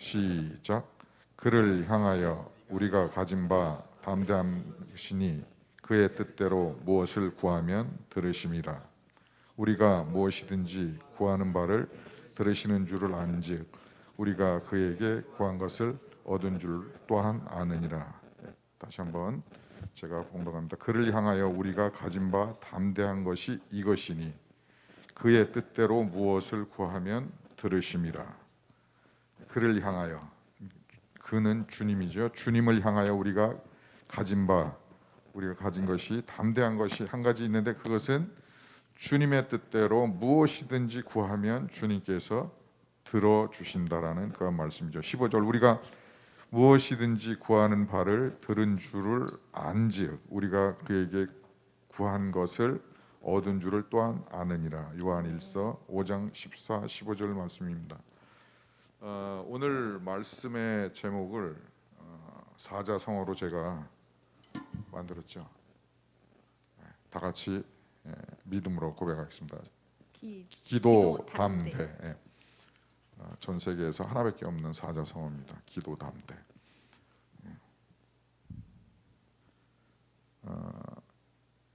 시작. 그를 향하여 우리가 가진 바 담대함이시니 그의 뜻대로 무엇을 구하면 들으심이라. 우리가 무엇이든지 구하는 바를 들으시는 줄을 안즉 우리가 그에게 구한 것을 얻은 줄 또한 아느니라. 다시 한번 제가 봉독합니다. 그를 향하여 우리가 가진 바 담대한 것이 이것이니 그의 뜻대로 무엇을 구하면 들으심이라. 그를 향하여, 그는 주님이죠. 주님을 향하여 우리가 가진 것이 담대한 것이 한 가지 있는데 그것은 주님의 뜻대로 무엇이든지 구하면 주님께서 들어주신다라는 그 말씀이죠. 15절 우리가 무엇이든지 구하는 바를 들은 줄을 안즉 우리가 그에게 구한 것을 얻은 줄을 또한 아느니라. 요한일서 5장 14, 15절 말씀입니다. 오늘 말씀의 제목을 사자성어로 제가 만들었죠. 다 같이 믿음으로 고백하겠습니다. 기도 담대. 전 세계에서 하나밖에 없는 사자성어입니다. 기도 담대.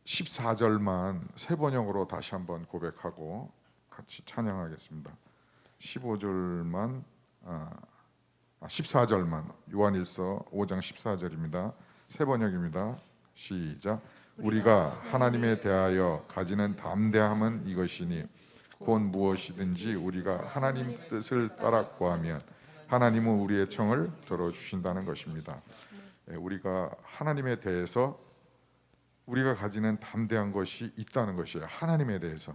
14절만 세 번역으로 다시 한번 고백하고 같이 찬양하겠습니다. 14절만 요한일서 5장 14절입니다. 세 번역입니다. 시작. 우리가 하나님에 대하여 가지는 담대함은 이것이니 곧 무엇이든지 우리가 하나님 뜻을 따라 구하면 하나님은 우리의 청을 들어주신다는 것입니다. 우리가 하나님에 대해서 우리가 가지는 담대한 것이 있다는 것이에요. 하나님에 대해서.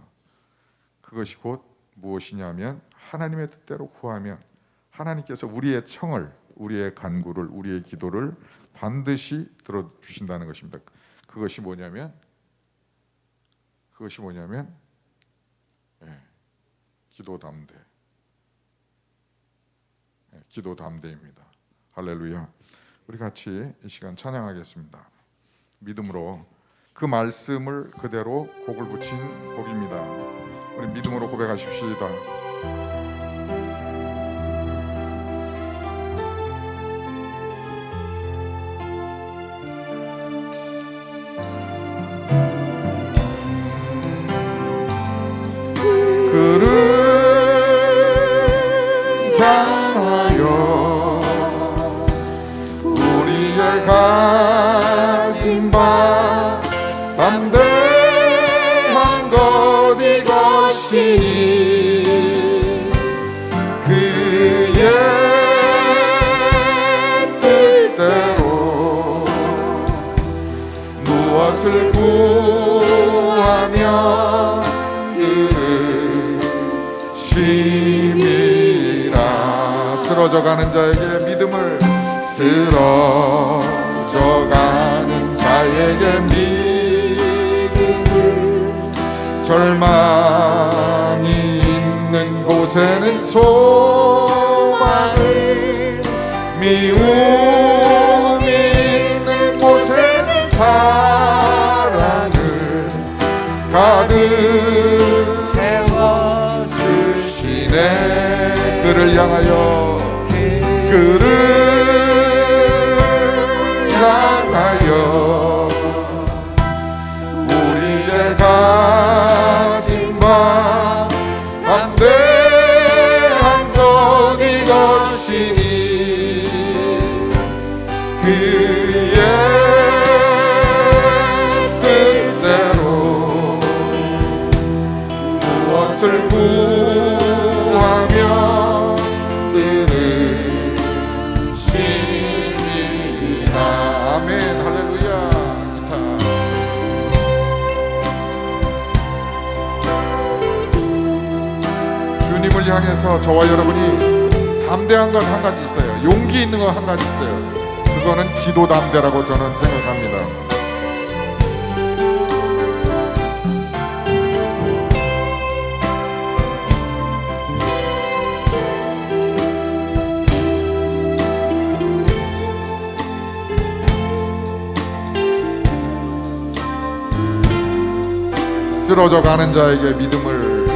그것이 곧 무엇이냐면 하나님의 뜻대로 구하면 하나님께서 우리의 청을, 우리의 간구를, 우리의 기도를 반드시 들어주신다는 것입니다. 그것이 뭐냐면 기도 담대. 기도 담대입니다. 할렐루야. 우리 같이 이 시간 찬양하겠습니다. 믿음으로 그 말씀을 그대로 곡을 붙인 곡입니다. 우리 믿음으로 고백하십시다. 그를 향하여 우리의 가진 바 담대한 것 이것이니 그의 뜻대로 무엇을 구하며 들으심이라. 쓰러져가는 자에게 믿음을, 쓰러져가는 자에게 믿음을, 절망이 있는 곳에는 소망을, 미움이 있는 곳에는 사랑을 가득 채워주시네. 그를 향하여, 그를 향하여 우리의 가진 바 담대한 것 이것이니 그의 뜻대로 무엇을 구하며 들으심이라. 아멘. 할렐루야. 기타. 주님을 향해서 저와 여러분이 담대한 것 한 가지 있어요. 용기 있는 것 한 가지 있어요. 그거는 기도 담대라고 저는 생각합니다. 쓰러져가는 자에게 믿음을,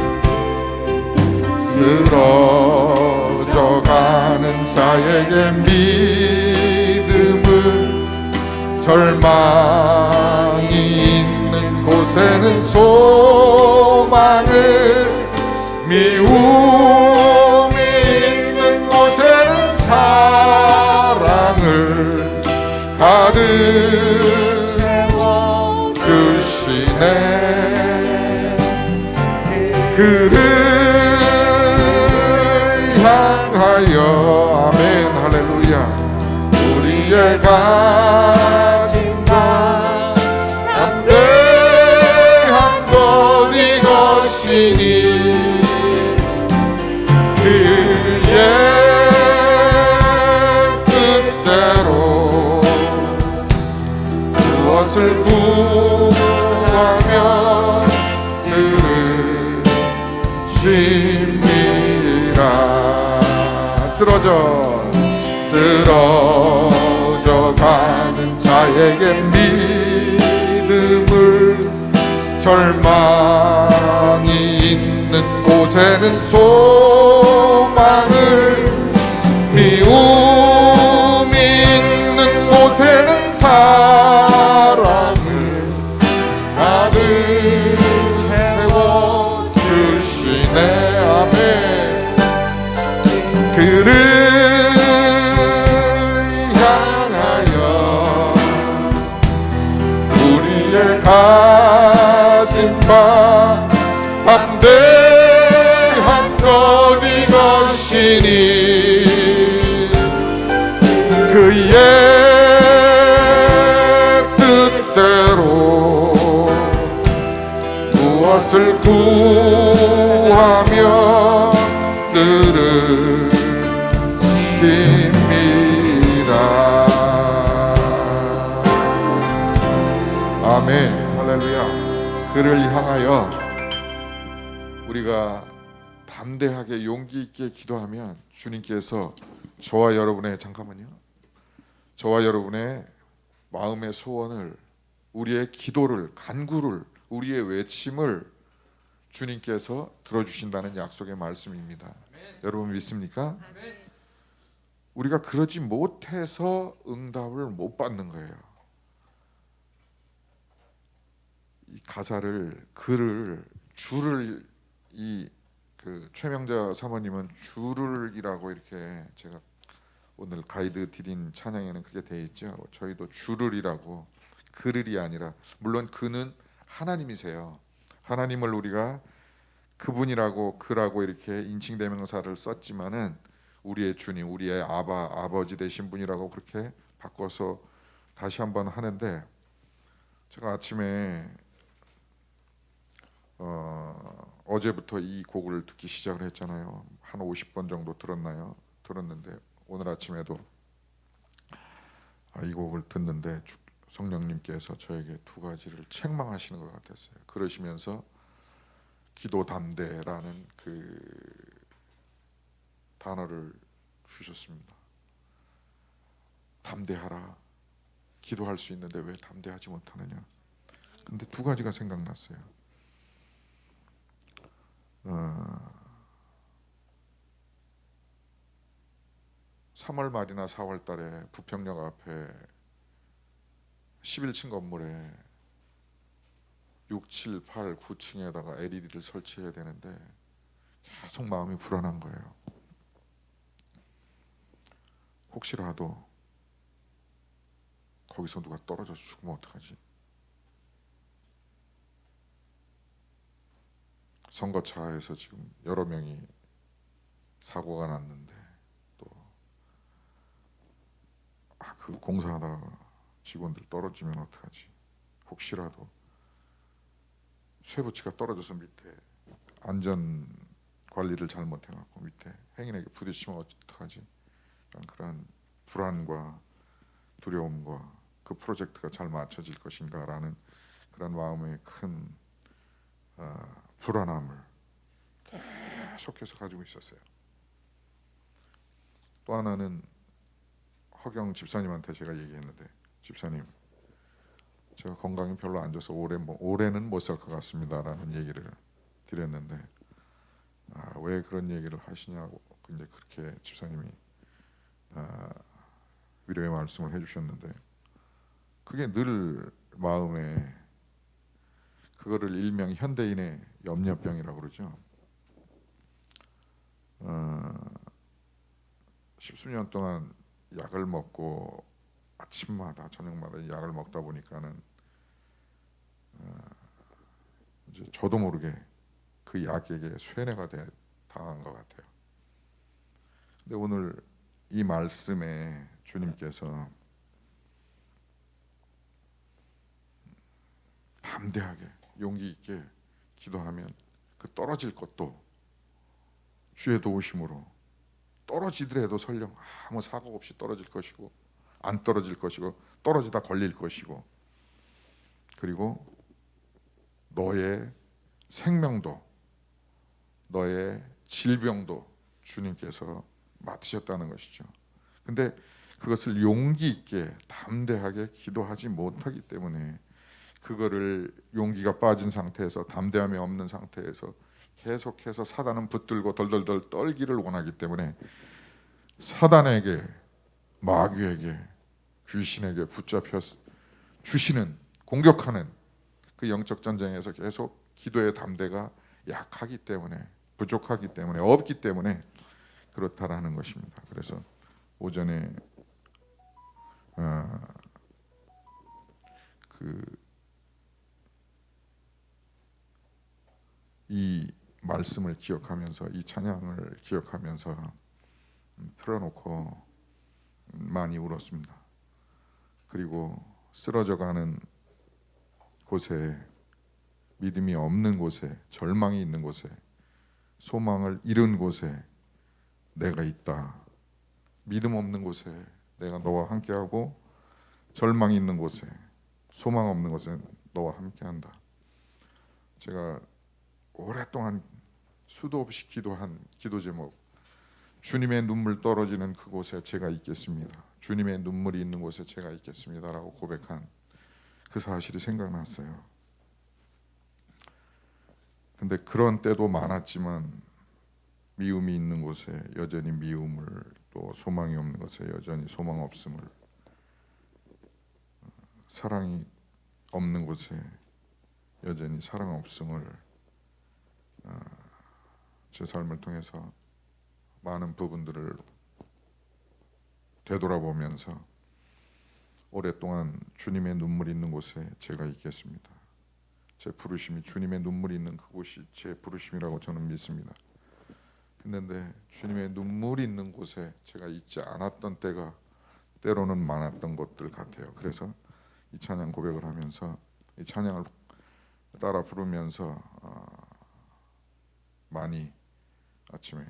쓰러져가는 가는 자에게 믿음을, 절망이 있는 곳에는 소망을, 미움이 있는 곳에는 사랑을 가득 주시네. 그를 향하여, 아멘, 할렐루야. 우리의 가진 것 담대한 것 이것이니, 그의 뜻대로 무엇을 구하며 들으십니다. 쓰러져 가는 자에게 믿음을, 절망이 있는 곳에는 소망을, 미움이 있는 곳에는 사랑을 가득 채워주시네. 아멘. 그를 향하여 우리의 가진 바 담대한 것 이것이니, 그의 뜻대로 무엇을 구하며 들으십니다. 아멘, 할렐루야. 그를 향하여 우리가 담대하게 용기 있게 기도하면 주님께서 저와 여러분의, 잠깐만요, 저와 여러분의 마음의 소원을, 우리의 기도를, 간구를, 우리의 외침을 주님께서 들어주신다는 약속의 말씀입니다. 아멘. 여러분 믿습니까? 아멘. 우리가 그러지 못해서 응답을 못 받는 거예요. 이 가사를, 글을, 주를, 그 최명자 사모님은 주를이라고 이렇게, 제가 오늘 가이드 드린 찬양에는 그렇게 되어 있죠. 저희도 주를이라고, 그를이 아니라, 물론 그는 하나님이세요. 하나님을 우리가 그분이라고, 그라고 이렇게 인칭대명사를 썼지만은 우리의 주님, 우리의 아버지 되신 분이라고 그렇게 바꿔서 다시 한번 하는데, 제가 아침에 어제부터 이 곡을 듣기 시작을 했잖아요. 한 50번 정도 들었는데 오늘 아침에도 이 곡을 듣는데 성령님께서 저에게 두 가지를 책망하시는 것 같았어요. 그러시면서 기도 담대라는 그 단어를 주셨습니다. 담대하라. 기도할 수 있는데 왜 담대하지 못하느냐. 근데 두 가지가 생각났어요. 3월 말이나 4월 달에 부평역 앞에 11층 건물에 6, 7, 8, 9층에다가 LED를 설치해야 되는데 계속 마음이 불안한 거예요. 혹시라도 거기서 누가 떨어져서 죽으면 어떡하지? 선거차에서 지금 여러 명이 사고가 났는데, 또 그 공사하다가 직원들 떨어지면 어떡하지? 혹시라도 쇠붙이가 떨어져서 밑에 안전 관리를 잘못해갖고 밑에 행인에게 부딪히면 어떡하지? 그런 불안과 두려움과 그 프로젝트가 잘 맞춰질 것인가라는 그런 마음의 큰 불안함을 계속해서 가지고 있었어요. 또 하나는 허경 집사님한테 제가 얘기했는데, 집사님, 제가 건강이 별로 안 좋아서 올해는 못 살 것 같습니다라는 얘기를 드렸는데, 왜 그런 얘기를 하시냐고 이제 그렇게 집사님이 위로의 말씀을 해주셨는데, 그게 늘 마음에, 그거를 일명 현대인의 염려병이라고 그러죠. 십수년 동안 약을 먹고 아침마다 저녁마다 약을 먹다 보니까는 이제 저도 모르게 그 약에게 쇠뇌가 당한 것 같아요. 근데 오늘 이 말씀에 주님께서 담대하게 용기 있게 기도하면 그 떨어질 것도 주의 도우심으로, 떨어지더라도 설령 아무 사고 없이 떨어질 것이고, 안 떨어질 것이고, 떨어지다 걸릴 것이고, 그리고 너의 생명도 너의 질병도 주님께서 맡으셨다는 것이죠. 근데 그것을 용기 있게 담대하게 기도하지 못하기 때문에, 그거를 용기가 빠진 상태에서, 담대함이 없는 상태에서 계속해서 사단은 붙들고 덜덜덜 떨기를 원하기 때문에 사단에게, 마귀에게, 귀신에게 붙잡혀 주시는, 공격하는 그 영적 전쟁에서 계속 기도의 담대가 약하기 때문에, 부족하기 때문에, 없기 때문에 그렇다라는 것입니다. 그래서 오전에 이 말씀을 기억하면서, 이 찬양을 기억하면서 틀어놓고 많이 울었습니다. 그리고 쓰러져가는 곳에, 믿음이 없는 곳에, 절망이 있는 곳에, 소망을 잃은 곳에 내가 있다. 믿음 없는 곳에 내가 너와 함께하고, 절망이 있는 곳에, 소망 없는 곳에 너와 함께한다. 제가 오랫동안 수도 없이 기도한 기도 제목, 주님의 눈물 떨어지는 그곳에 제가 있겠습니다. 주님의 눈물이 있는 곳에 제가 있겠습니다라고 고백한 그 사실이 생각났어요. 근데 그런 때도 많았지만, 미움이 있는 곳에 여전히 미움을, 또 소망이 없는 곳에 여전히 소망 없음을, 사랑이 없는 곳에 여전히 사랑 없음을 제 삶을 통해서 많은 부분들을 되돌아보면서, 오랫동안 주님의 눈물이 있는 곳에 제가 있겠습니다. 제 부르심이, 주님의 눈물이 있는 그곳이 제 부르심이라고 저는 믿습니다. 했는데 주님의 눈물이 있는 곳에 제가 있지 않았던 때가 때로는 많았던 것들 같아요. 그래서 이 찬양 고백을 하면서, 이 찬양을 따라 부르면서 많이 아침에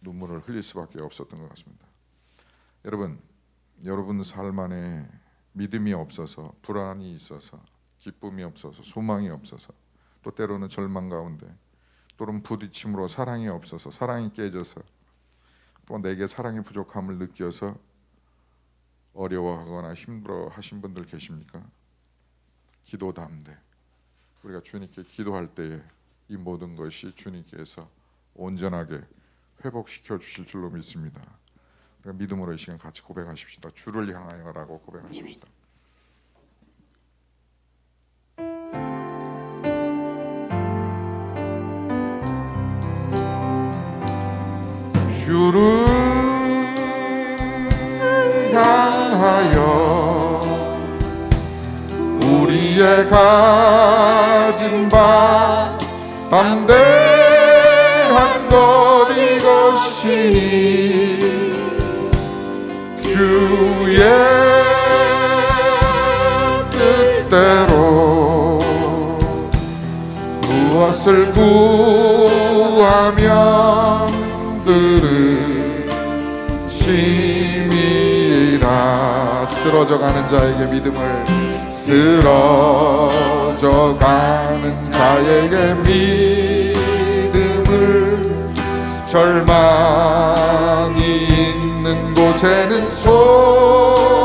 눈물을 흘릴 수밖에 없었던 것 같습니다. 여러분 삶 안에 믿음이 없어서, 불안이 있어서, 기쁨이 없어서, 소망이 없어서, 또 때로는 절망 가운데, 또는 부딪힘으로 사랑이 없어서, 사랑이 깨져서, 또 내게 사랑의 부족함을 느껴서 어려워하거나 힘들어하신 분들 계십니까? 기도 담대. 우리가 주님께 기도할 때에 이 모든 것이 주님께서 온전하게 회복시켜 주실 줄로 믿습니다. 믿음으로 이 시간 같이 고백하십시다. 주를 향하여라고 고백하십시다. 주를 향하여 우리의 가진 바 담대한 것 이것이니, 주의 뜻대로 무엇을 구하면 들으심이라. 쓰러져가는 자에게 믿음을, 쓰러져가는 자에게 믿음을, 절망이 있는 곳에는 소망을,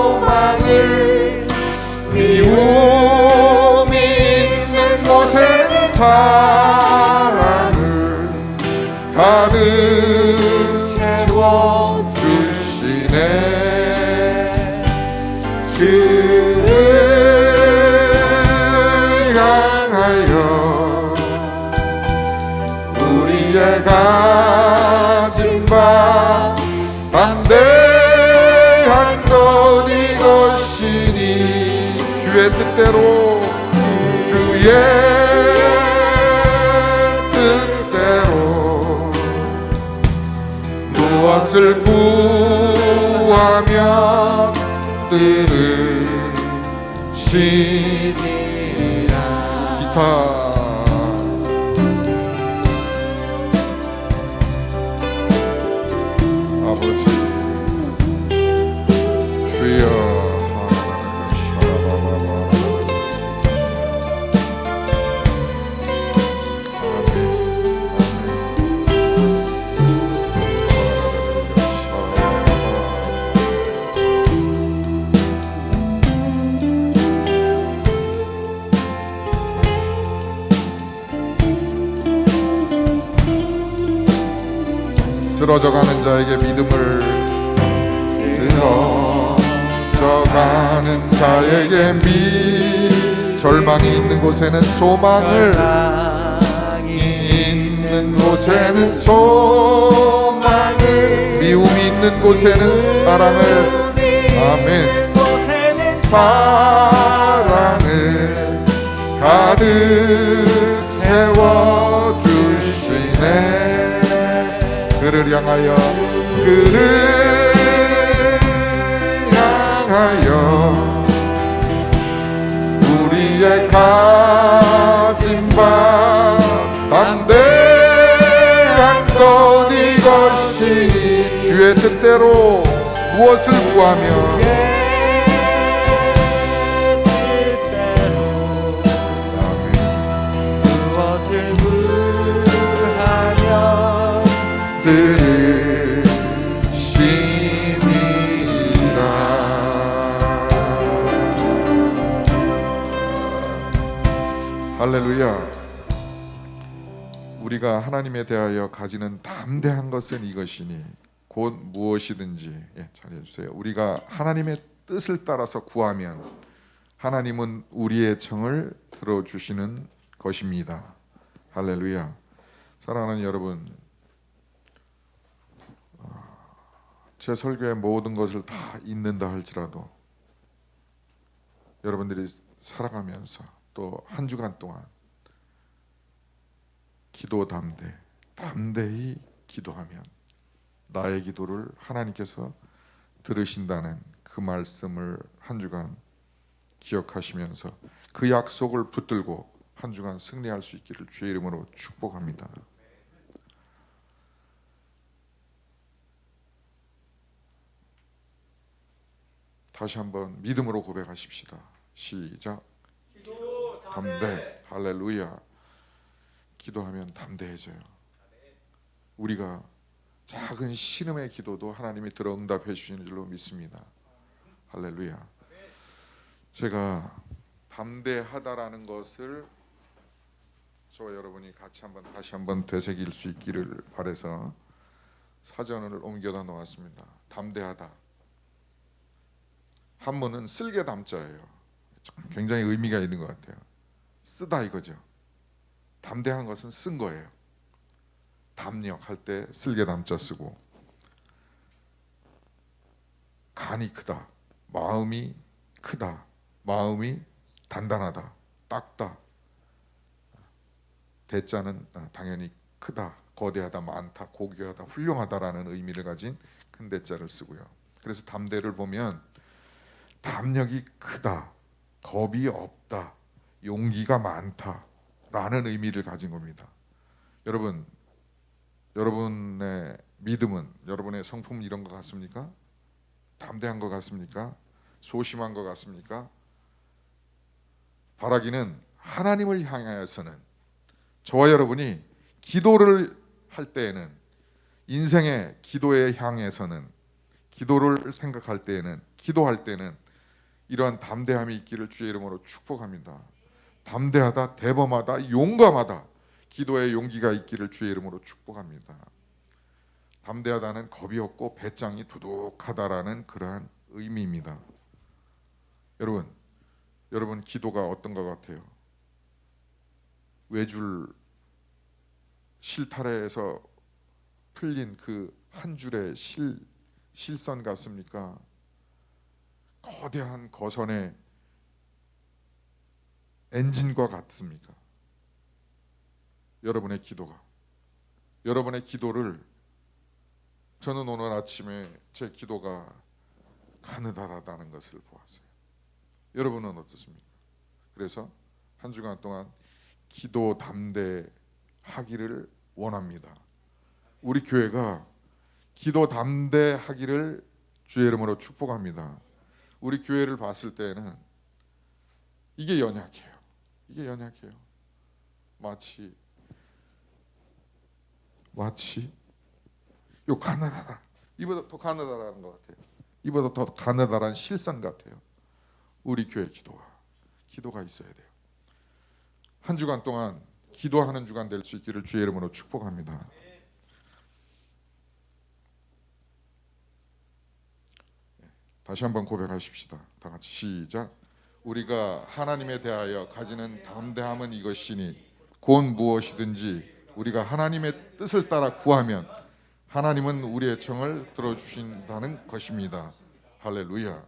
미움이 있는 곳에는 사랑을 가득히 채워주시네. 주를 향하여 우리의 가진 바 담대한 것 이것이니 주의 뜻대로 주의 뜻대로 무엇을 구하면 들으시니라. 기타 아버지 주여 쓰러져가는 자에게 믿음을, 쓰러져가는 자에게 절망이 있는 곳에는 소망을, 있는 곳에는 소망을, 미움이 있는 곳에는 사랑을, 아멘, 사랑을 가득 채워주시네. 그를 향하여, 그를 향하여 우리의 가진 바 담대한 것 이것이니 주의 뜻대로 무엇을 구하며 들으시니라. 할렐루야. 우리가 하나님에 대하여 가지는 담대한 것은 이것이니 곧 무엇이든지, 잘해주세요. 우리가 하나님의 뜻을 따라서 구하면 하나님은 우리의 청을 들어주시는 것입니다. 할렐루야. 사랑하는 여러분, 제 설교의 모든 것을 다 잊는다 할지라도 여러분들이 살아가면서 또 한 주간 동안 기도 담대히 기도하면 나의 기도를 하나님께서 들으신다는 그 말씀을 한 주간 기억하시면서 그 약속을 붙들고 한 주간 승리할 수 있기를 주의 이름으로 축복합니다. 다시 한번 믿음으로 고백하십시다. 시작. 담대. 할렐루야. 기도하면 담대해져요. 우리가 작은 신음의 기도도 하나님이 들어 응답해 주시는 줄로 믿습니다. 할렐루야. 제가 담대하다라는 것을 저와 여러분이 같이 다시 한번 되새길 수 있기를 바라서 사전을 옮겨다 놓았습니다. 담대하다. 한문은 쓸개 담자예요. 굉장히 의미가 있는 것 같아요. 쓰다 이거죠. 담대한 것은 쓴 거예요. 담력할 때 쓸개 담자 쓰고, 간이 크다, 마음이 크다, 마음이 단단하다, 딱다. 대자는 당연히 크다, 거대하다, 많다, 고귀하다, 훌륭하다라는 의미를 가진 큰 대자를 쓰고요. 그래서 담대를 보면 담력이 크다, 겁이 없다, 용기가 많다 라는 의미를 가진 겁니다. 여러분, 여러분의 믿음은, 여러분의 성품은 이런 것 같습니까? 담대한 것 같습니까? 소심한 것 같습니까? 바라기는 하나님을 향하여서는, 저와 여러분이 기도를 할 때에는, 인생의 기도에 향해서는, 기도를 생각할 때에는, 기도할 때는 이러한 담대함이 있기를 주의 이름으로 축복합니다. 담대하다, 대범하다, 용감하다, 기도에 용기가 있기를 주의 이름으로 축복합니다. 담대하다는 겁이 없고 배짱이 두둑하다라는 그러한 의미입니다. 여러분 기도가 어떤 것 같아요? 외줄 실타래에서 풀린 그 한 줄의 실선 같습니까? 거대한 거선의 엔진과 같습니까? 여러분의 기도를 저는 오늘 아침에 제 기도가 가느다라다는 것을 보았어요. 여러분은 어떻습니까? 그래서 한 주간 동안 기도 담대하기를 원합니다. 우리 교회가 기도 담대하기를 주의 이름으로 축복합니다. 우리 교회를 봤을 때는 이게 연약해요. 마치 요 가느다라, 이보다 더 가느다라는 것 같아요. 이보다 더 가느다란 실선 같아요. 우리 교회 기도가 있어야 돼요. 한 주간 동안 기도하는 주간 될 수 있기를 주의 이름으로 축복합니다. 다시 한번 고백하십시다. 다 같이 시작. 우리가 하나님에 대하여 가지는 담대함은 이것이니 곧 무엇이든지 우리가 하나님의 뜻을 따라 구하면 하나님은 우리의 청을 들어주신다는 것입니다. 할렐루야.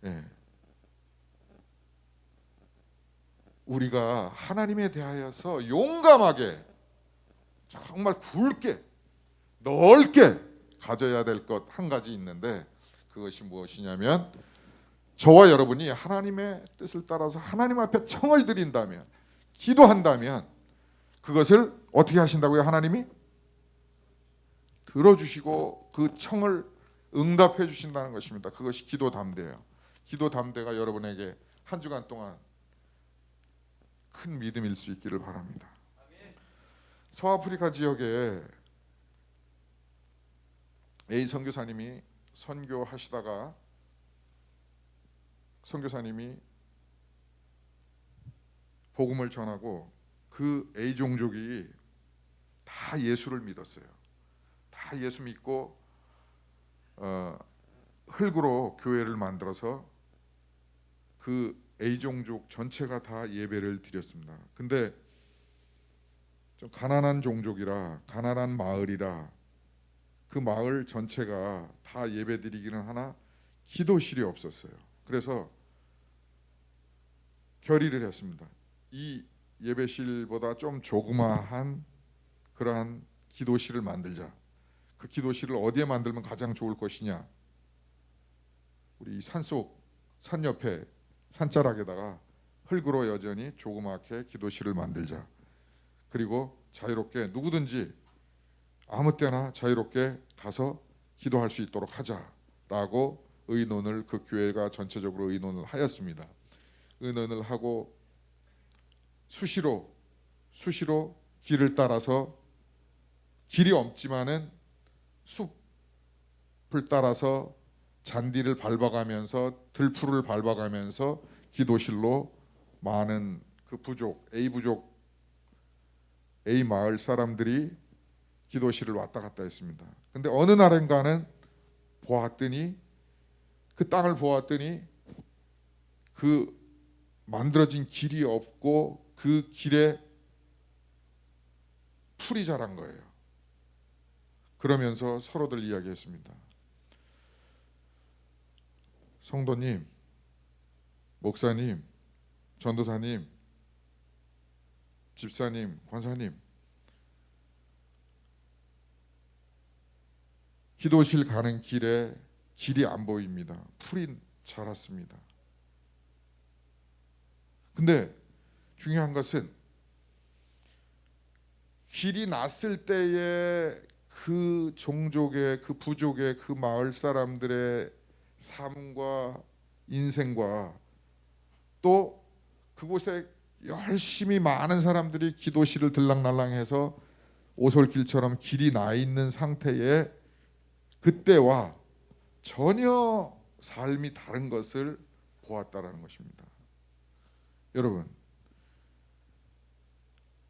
예. 우리가 하나님에 대하여서 용감하게 정말 굵게 넓게 가져야 될 것 한 가지 있는데 그것이 무엇이냐면 저와 여러분이 하나님의 뜻을 따라서 하나님 앞에 청을 드린다면 기도한다면 그것을 어떻게 하신다고요? 하나님이 들어주시고 그 청을 응답해 주신다는 것입니다. 그것이 기도 담대예요. 기도 담대가 여러분에게 한 주간 동안 큰 믿음일 수 있기를 바랍니다. 서아프리카 지역에 A 선교사님이 선교하시다가 선교사님이 복음을 전하고 그 A 종족이 다 예수를 믿었어요. 다 예수 믿고 흙으로 교회를 만들어서 그 A 종족 전체가 다 예배를 드렸습니다. 근데 좀 가난한 종족이라 가난한 마을이라 그 마을 전체가 다 예배 드리기는 하나 기도실이 없었어요. 그래서 결의를 했습니다. 이 예배실보다 좀 조그마한 그러한 기도실을 만들자. 그 기도실을 어디에 만들면 가장 좋을 것이냐. 우리 산 옆에 산자락에다가 흙으로 여전히 조그맣게 기도실을 만들자. 그리고 자유롭게 누구든지 아무 때나 자유롭게 가서 기도할 수 있도록 하자라고 의논을 그 교회가 전체적으로 의논을 하였습니다. 의논을 하고 수시로 길을 따라서 길이 없지만은 숲을 따라서 잔디를 밟아가면서 들풀을 밟아가면서 기도실로 많은 그 A 마을 사람들이 기도실을 왔다 갔다 했습니다. 근데 어느 날인가는 그 땅을 보았더니 그 만들어진 길이 없고 그 길에 풀이 자란 거예요. 그러면서 서로들 이야기했습니다. 성도님, 목사님, 전도사님, 집사님, 권사님, 기도실 가는 길에 길이 안 보입니다. 풀이 자랐습니다. 근데 중요한 것은 길이 났을 때에 그 종족의 그 부족의 그 마을 사람들의 삶과 인생과 또 그곳에 열심히 많은 사람들이 기도실을 들락날락해서 오솔길처럼 길이 나 있는 상태에 그때와 전혀 삶이 다른 것을 보았다라는 것입니다. 여러분,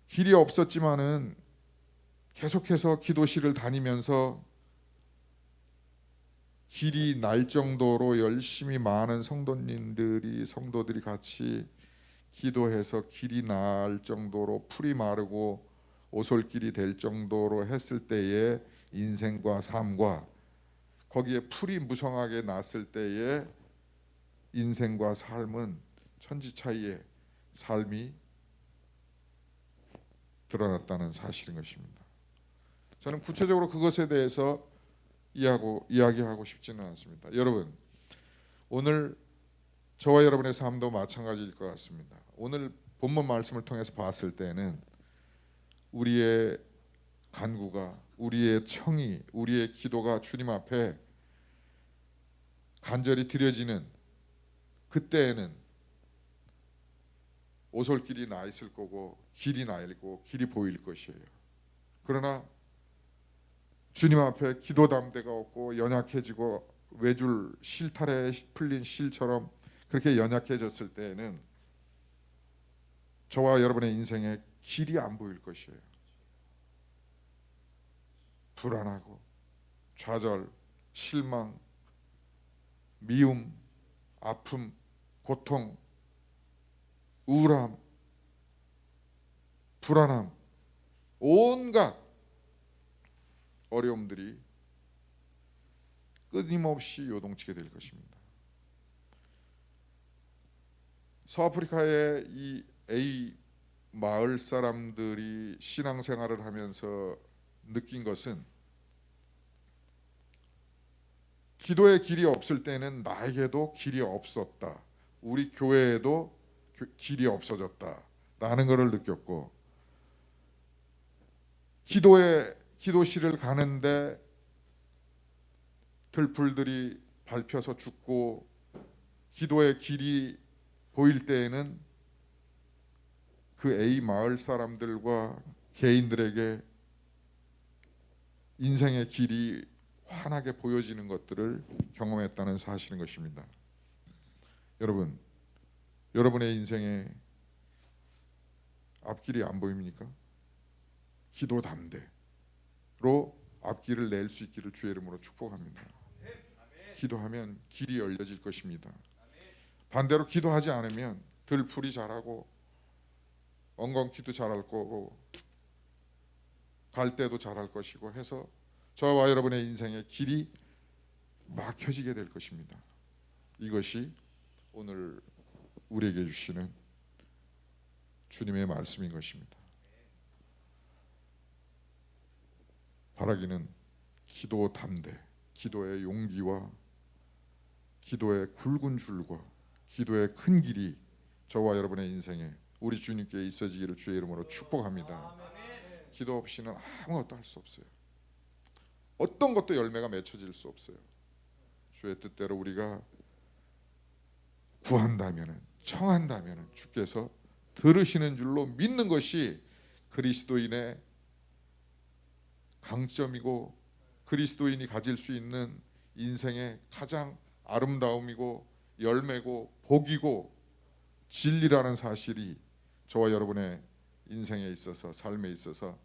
길이 없었지만은 계속해서 기도실을 다니면서 길이 날 정도로 열심히 많은 성도들이 같이 기도해서 길이 날 정도로 풀이 마르고 오솔길이 될 정도로 했을 때의 인생과 삶과 거기에 풀이 무성하게 났을 때의 인생과 삶은 천지 차이의 삶이 드러났다는 사실인 것입니다. 저는 구체적으로 그것에 대해서 이야기하고 싶지는 않습니다. 여러분, 오늘 저와 여러분의 삶도 마찬가지일 것 같습니다. 오늘 본문 말씀을 통해서 봤을 때는 우리의 간구가, 우리의 청이, 우리의 기도가 주님 앞에 간절히 드려지는 그때에는 오솔길이 나 있을 거고 길이 나 있고 길이 보일 것이에요. 그러나 주님 앞에 기도 담대가 없고 연약해지고 외줄 실타래 풀린 실처럼 그렇게 연약해졌을 때에는 저와 여러분의 인생에 길이 안 보일 것이에요. 불안하고 좌절, 실망, 미움, 아픔, 고통, 우울함, 불안함, 온갖 어려움들이 끊임없이 요동치게 될 것입니다. 서아프리카의 이 A 마을 사람들이 신앙생활을 하면서 느낀 것은 기도의 길이 없을 때는 나에게도 길이 없었다. 우리 교회에도 길이 없어졌다라는 것을 느꼈고, 기도실을 가는데 들풀들이 밟혀서 죽고 기도의 길이 보일 때에는 그 A 마을 사람들과 개인들에게 인생의 길이 환하게 보여지는 것들을 경험했다는 사실인 것입니다. 여러분, 여러분의 인생에 앞길이 안 보입니까? 기도 담대로 앞길을 낼 수 있기를 주의 이름으로 축복합니다. 기도하면 길이 열려질 것입니다. 반대로 기도하지 않으면 들풀이 자라고 엉겅퀴도 자랄 거고 갈대도 자랄 것이고 해서 저와 여러분의 인생의 길이 막혀지게 될 것입니다. 이것이 오늘 우리에게 주시는 주님의 말씀인 것입니다. 바라기는 기도 담대, 기도의 용기와 기도의 굵은 줄과 기도의 큰 길이 저와 여러분의 인생에 우리 주님께 있어지기를 주의 이름으로 축복합니다. 기도 없이는 아무것도 할 수 없어요. 어떤 것도 열매가 맺혀질 수 없어요. 주의 뜻대로 우리가 구한다면, 청한다면 주께서 들으시는 줄로 믿는 것이 그리스도인의 강점이고 그리스도인이 가질 수 있는 인생의 가장 아름다움이고 열매고 복이고 진리라는 사실이 저와 여러분의 인생에 있어서 삶에 있어서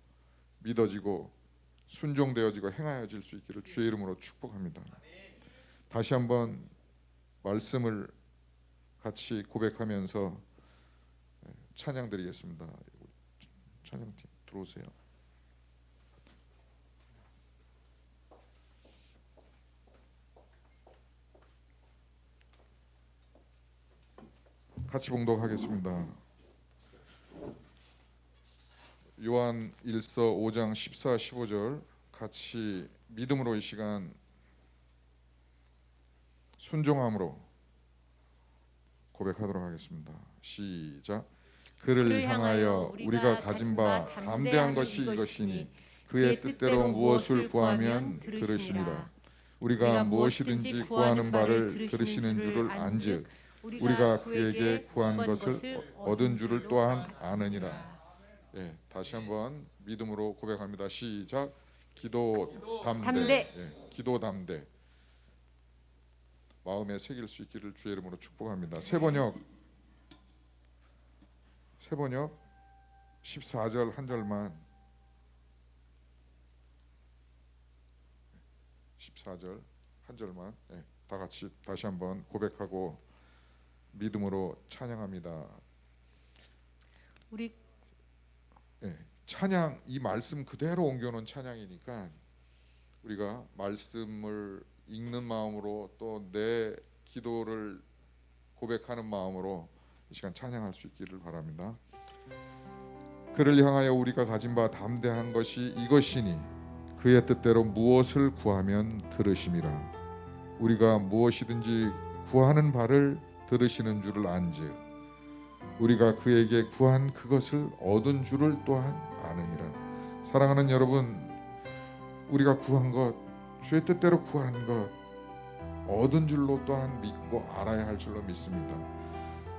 믿어지고 순종되어지고 행하여질 수 있기를 주의 이름으로 축복합니다. 다시 한번 말씀을 같이 고백하면서 찬양 드리겠습니다. 찬양팀 들어오세요. 같이 봉독하겠습니다. 요한 1서 5장 14, 15절 같이 믿음으로 이 시간 순종함으로 고백하도록 하겠습니다. 시작. 그를 향하여 우리가 가진 바 담대한 것이 이것이니 그의 뜻대로 무엇을 구하면 들으시니라. 우리가 무엇이든지 구하는 바를 들으시는 줄을 안즉 우리가 그에게 구한 것을 얻은 줄을 또한 아느니라. 예, 다시 한번 믿음으로 고백합니다. 시작. 기도 담대. 예, 기도 담대. 마음에 새길 수 있기를 주의 이름으로 축복합니다. 세번역 14절 한 절만 14절 한 절만 다 같이 다시 한번 고백하고 믿음으로 찬양합니다. 우리 찬양, 이 말씀 그대로 옮겨놓은 찬양이니까 우리가 말씀을 읽는 마음으로 또 내 기도를 고백하는 마음으로 이 시간 찬양할 수 있기를 바랍니다. 그를 향하여 우리가 가진 바 담대한 것이 이것이니 그의 뜻대로 무엇을 구하면 들으심이라. 우리가 무엇이든지 구하는 바를 들으시는 줄을 안즉 우리가 그에게 구한 그것을 얻은 줄을 또한 아느니라. 사랑하는 여러분, 우리가 구한 것, 주의 뜻대로 구한 것 얻은 줄로 또한 믿고 알아야 할 줄로 믿습니다.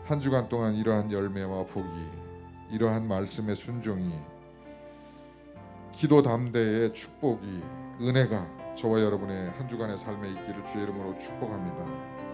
한 주간 동안 이러한 열매와 복이, 이러한 말씀의 순종이, 기도 담대의 축복이, 은혜가 저와 여러분의 한 주간의 삶에 있기를 주의 이름으로 축복합니다.